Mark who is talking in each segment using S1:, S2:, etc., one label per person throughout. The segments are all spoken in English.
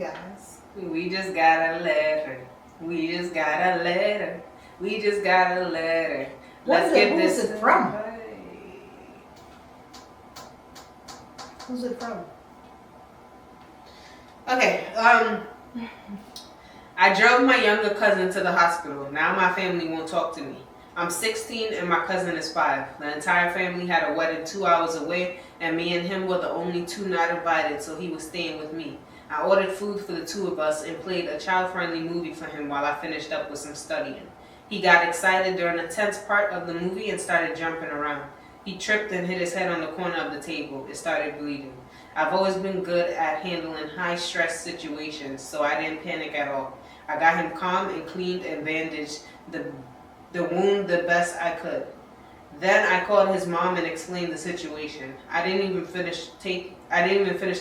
S1: guys.
S2: We just got a letter. We just got a letter. We just got a letter. Let's get this.
S1: Who's it from? Who's it from?
S2: Okay, I drove my younger cousin to the hospital. Now my family won't talk to me. I'm 16 and my cousin is 5. The entire family had a wedding 2 hours away, and me and him were the only 2 not invited, so he was staying with me. I ordered food for the 2 of us and played a child-friendly movie for him while I finished up with some studying. He got excited during a tense part of the movie and started jumping around. He tripped and hit his head on the corner of the table. It started bleeding. I've always been good at handling high-stress situations, so I didn't panic at all. I got him calm and cleaned and bandaged the wound the best I could. Then I called his mom and explained the situation. I didn't even finish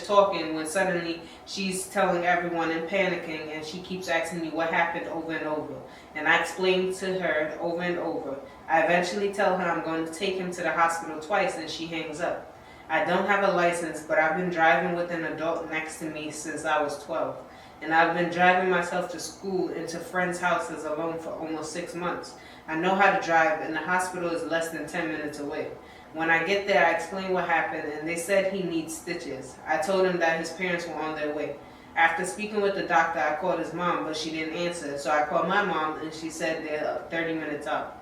S2: talking when suddenly she's telling everyone and panicking, and she keeps asking me what happened over and over. And I explained to her over and over. I eventually tell her I'm going to take him to the hospital twice, and she hangs up. I don't have a license, but I've been driving with an adult next to me since I was 12. And I've been driving myself to school and to friends' houses alone for almost 6 months. I know how to drive, and the hospital is less than 10 minutes away. When I get there, I explain what happened, and they said he needs stitches. I told him that his parents were on their way. After speaking with the doctor, I called his mom, but she didn't answer, so I called my mom, and she said they're 30 minutes out.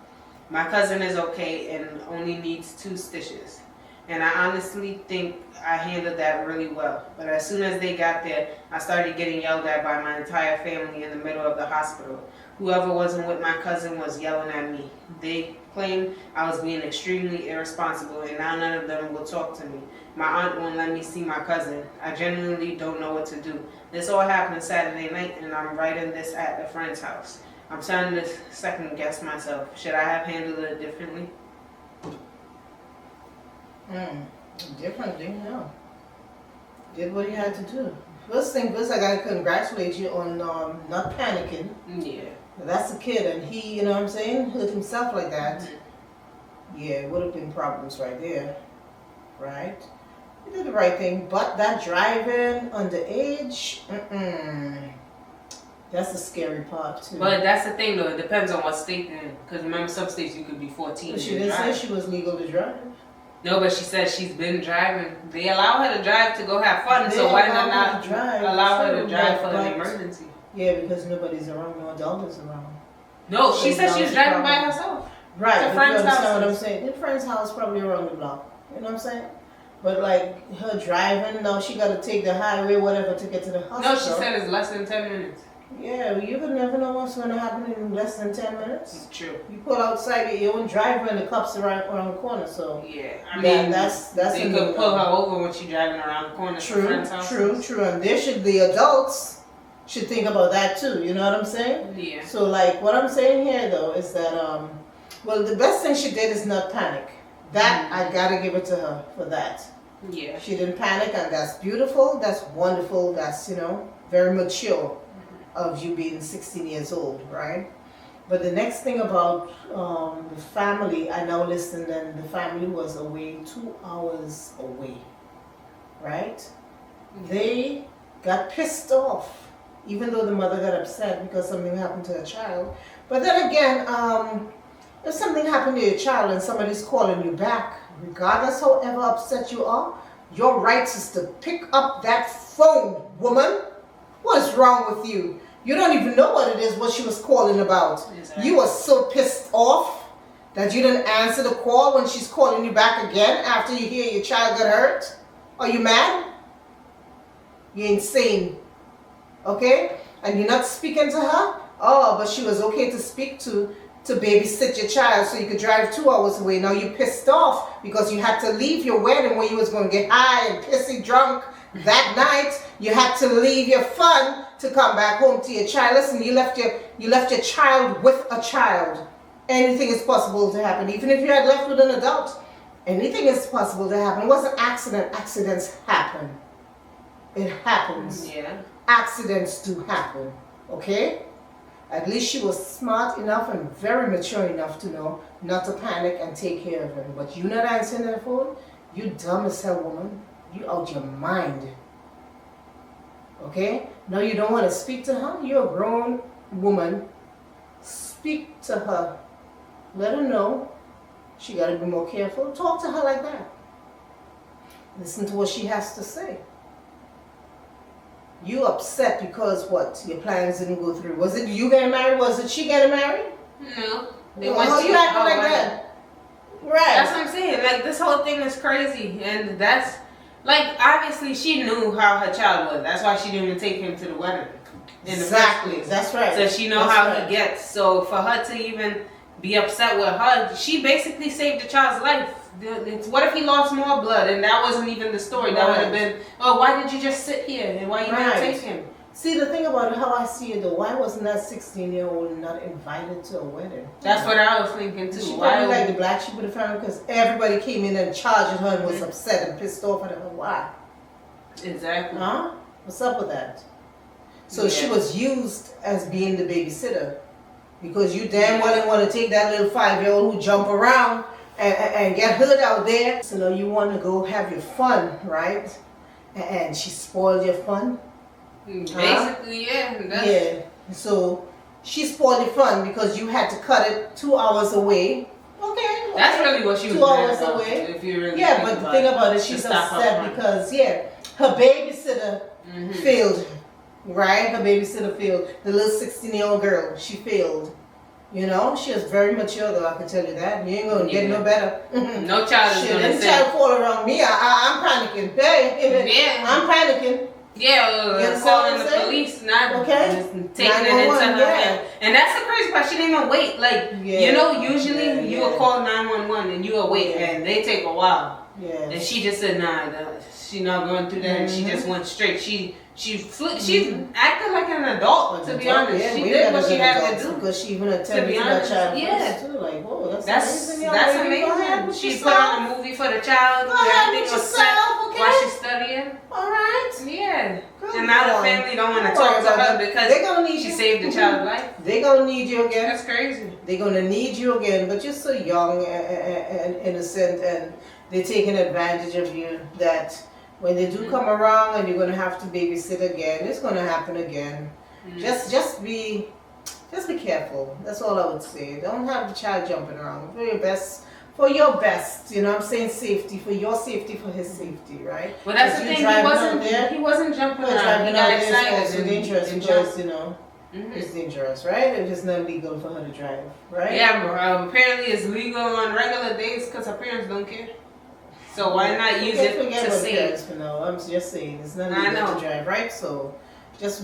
S2: My cousin is okay and only needs 2 stitches. And I honestly think I handled that really well. But as soon as they got there, I started getting yelled at by my entire family in the middle of the hospital. Whoever wasn't with my cousin was yelling at me. They claimed I was being extremely irresponsible, and now none of them will talk to me. My aunt won't let me see my cousin. I genuinely don't know what to do. This all happened Saturday night, and I'm writing this at a friend's house. I'm starting to second guess myself. Should I have handled it differently?
S1: Differently, no. Did what he had to do. First thing first, I gotta congratulate you on not panicking.
S2: Yeah.
S1: That's a kid, and he, you know what I'm saying, hurt himself like that. Yeah, it would have been problems right there, right? You did the right thing, but that driving underage, that's the scary part too.
S2: But that's the thing, though. It depends on what state you're in. Because remember, some states you could be 14.
S1: But she didn't say she was legal to drive.
S2: No, but she said she's been driving. They allow her to drive to go have fun, so why not allow her to drive for an emergency?
S1: Yeah, because nobody's around, no adult is around.
S2: No, she said she was driving by herself.
S1: Right,
S2: to friend's house.
S1: What I'm saying? The friend's house probably around the block. You know what I'm saying? But like her driving, now she got to take the highway, whatever, to get to the hospital.
S2: No, she said it's less than 10 minutes.
S1: Yeah, you could never know what's going to happen in less than 10 minutes.
S2: It's true.
S1: You pull outside your own driver and the cops are around the corner, so.
S2: Yeah, I mean,
S1: that's
S2: they could pull her over when she's driving around the corner.
S1: True. And the adults should think about that too, you know what I'm saying?
S2: Yeah.
S1: So like, what I'm saying here though is that, well, the best thing she did is not panic. That, I gotta give it to her for that.
S2: Yeah.
S1: She didn't panic, and that's beautiful, that's wonderful, that's, you know, very mature of you being 16 years old, right? But the next thing about the family, I now listened, and the family was away 2 hours away, right? They got pissed off, even though the mother got upset because something happened to her child. But then again, if something happened to your child and somebody's calling you back, regardless however upset you are, your right is to pick up that phone, woman. What is wrong with you? You don't even know what it is, what she was calling about. Exactly. You were so pissed off that you didn't answer the call when she's calling you back again after you hear your child got hurt. Are you mad? You're insane. Okay? And you're not speaking to her? Oh, but she was okay to speak to babysit your child so you could drive 2 hours away. Now you're pissed off because you had to leave your wedding where you was going to get high and pissy drunk that night. You had to leave your fun to come back home to your child. Listen, you left your child with a child. Anything is possible to happen. Even if you had left with an adult, anything is possible to happen. It wasn't an accident. Accidents happen. It happens.
S2: Yeah.
S1: Accidents do happen. Okay? At least she was smart enough and very mature enough to know not to panic and take care of him. But you not answering that phone? You dumb as hell, woman. You out your mind. Okay? No, you don't want to speak to her? You're a grown woman. Speak to her. Let her know. She got to be more careful. Talk to her like that. Listen to what she has to say. You upset because what? Your plans didn't go through. Was it you getting married? Was it she getting married?
S2: No.
S1: How you acting like that? Right.
S2: That's what I'm saying. Like, this whole thing is crazy. And that's, like, obviously she knew how her child was. That's why she didn't even take him to the wedding.
S1: Exactly. That's right.
S2: So she know
S1: That's
S2: how
S1: right.
S2: he gets. So for her to even be upset with her, she basically saved the child's life. What if he lost more blood and that wasn't even the story? That would have been, oh, why did you just sit here and why you didn't take him?
S1: See, the thing about how I see it though, why wasn't that 16-year-old not invited to a wedding?
S2: That's what I was thinking too.
S1: She
S2: Why
S1: probably like the black sheep of the family because everybody came in and charged her and was upset and pissed off at her. Why?
S2: Exactly.
S1: Huh? What's up with that? So she was used as being the babysitter because you damn well didn't want to take that little 5-year-old who jump around and get hurt out there. So now you want to go have your fun, right? And she spoiled your fun.
S2: Basically, yeah.
S1: Yeah. So she spoiled your fun because you had to cut it 2 hours away. Okay.
S2: That's really what she was
S1: 2 hours
S2: mad about,
S1: away.
S2: If you really
S1: Yeah, but the thing about it, she's upset because her babysitter failed. Right? Her babysitter failed. The little 16-year-old girl, she failed. You know, she was very mature though, I can tell you that. You ain't gonna get no better.
S2: No child is gonna
S1: say. Child fall around me, I'm panicking. Hey, I'm panicking.
S2: Yeah, calling the police, not taking it into her hand. And that's the crazy part, she didn't even wait. Like, you know, usually you will call 911 and you will wait and they take a while.
S1: Yeah.
S2: And she just said, nah, she not going through that and she just went straight. She's acting like an adult, to be honest. She did what she had to do.
S1: Because she even attended to that child too. Like, whoa, that's amazing.
S2: That's amazing. She put on a movie for the child. Everything was set while she's studying.
S1: All right.
S2: Yeah. And now the family don't want to talk to her because she saved the child's life.
S1: They're going to need you again.
S2: That's crazy.
S1: They're going to need you again, but you're so young and innocent and they're taking advantage of you that when they do come around and you're going to have to babysit again, it's going to happen again. Just be careful. That's all I would say. Don't have the child jumping around. For your best, you know what I'm saying, safety, for your safety, for his safety, right?
S2: Well, that's the thing, he wasn't jumping around. He got excited.
S1: It's dangerous because, you know, it's dangerous, right? It's not legal for her to drive, right?
S2: Yeah, apparently it's legal on regular days because her parents don't care. So why not use it to save?
S1: For now. I'm just saying it's not legal to drive, right? So just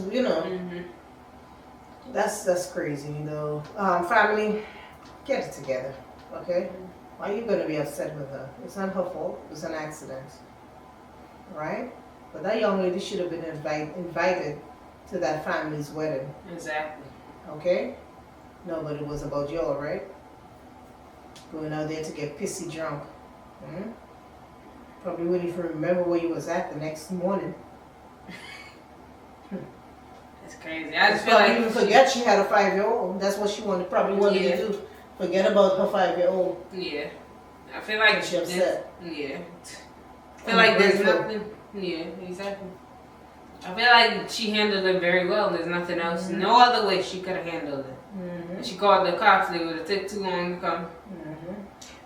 S1: that's crazy, you know. Family, get it together, okay? Why are you gonna be upset with her? It's not her fault. It was an accident, right? But that young lady should have been invited to that family's wedding.
S2: Exactly.
S1: Okay? No, but it was about y'all, right? Going out there to get pissy drunk. Probably wouldn't even remember where you was at the next morning.
S2: It's crazy. I just feel like
S1: even forget she had a 5-year-old. That's what she probably wanted to do. Forget about her 5-year-old.
S2: Yeah. I feel like
S1: she upset.
S2: Yeah. I feel like there's nothing. Yeah, exactly. I feel like she handled it very well. There's nothing else. No other way she could have handled it. She called the cops. They would have took too long to come.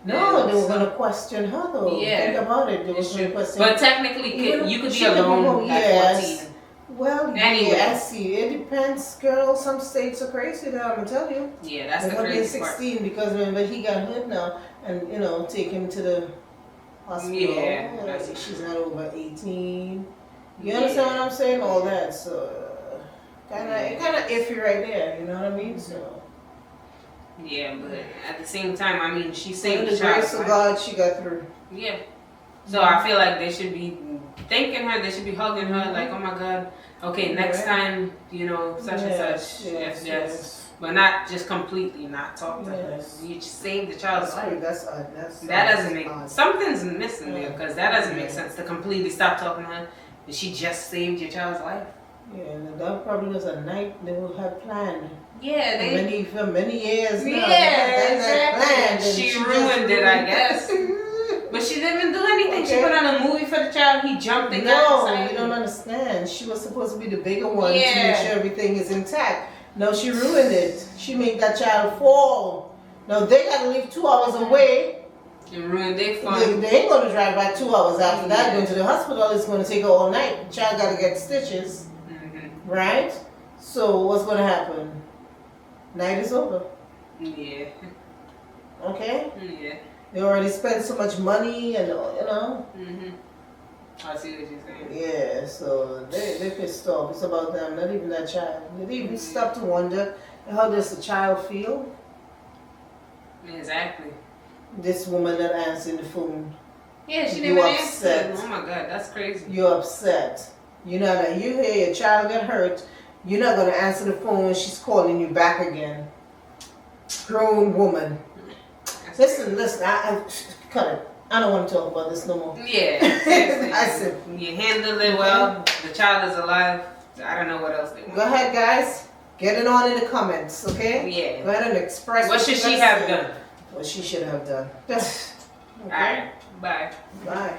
S1: No, they were going to question her though.
S2: Yeah.
S1: Think about it. They were going to question
S2: But technically, you could be alone at 14.
S1: Well,
S2: anyway.
S1: I see. It depends, girl. Some states are crazy now, I'm going to tell you.
S2: Yeah, that's the crazy part.
S1: 16 because remember, he got hurt now and, you know, take him to the hospital.
S2: Yeah.
S1: She's not over 18. You understand what I'm saying? All that. So, kind of iffy right there. You know what I mean? So.
S2: Yeah, but at the same time, I mean, she saved
S1: the grace of God, she got through.
S2: Yeah. So I feel like they should be thanking her. They should be hugging her. Like, oh my God. Okay, next time, you know, such and such. Yes. But not just completely not talk to her. You just saved the child's life. That doesn't make something's missing there because that doesn't make sense to completely stop talking to her. But she just saved your child's life.
S1: Yeah, and that probably was a night they would have planned.
S2: Yeah,
S1: for many years now.
S2: Yeah, exactly. She ruined it, I guess. But But she didn't even do anything. She
S1: Okay.
S2: put on a movie for the child. He jumped and got
S1: No,
S2: excited.
S1: you don't understand. She was supposed to be the bigger one to
S2: Yeah.
S1: make sure everything is intact. No, she ruined it. She made that child fall. Now they gotta live 2 hours away.
S2: And ruined their
S1: They,
S2: fun.
S1: they ain't gonna drive back 2 hours after that.
S2: Yeah.
S1: Going to the hospital is gonna take her all night. The child gotta get stitches, right? So what's gonna happen? Night is over.
S2: Yeah.
S1: Okay?
S2: Yeah.
S1: They already spent so much money and
S2: I see what you're saying.
S1: Yeah, so they pissed off. It's about them, not even that child. Did they even stop to wonder how does the child feel?
S2: Exactly.
S1: This woman that answered the phone.
S2: Yeah, she
S1: You
S2: didn't even
S1: upset.
S2: answer. Oh my God, that's crazy.
S1: You're upset. You know that you hear your child get hurt, you're not gonna answer the phone when she's calling you back again. Grown woman. Listen, I cut it. I don't want to talk about this no more.
S2: Yeah, seriously.
S1: I said,
S2: You handled it well. The child is alive. I don't know what else they want.
S1: go ahead, guys. Get it on in the comments, okay?
S2: Yeah.
S1: Go ahead and express
S2: What should
S1: you
S2: she
S1: guys
S2: have
S1: think.
S2: done?
S1: What she should have done. Okay?
S2: Alright, bye.
S1: Bye.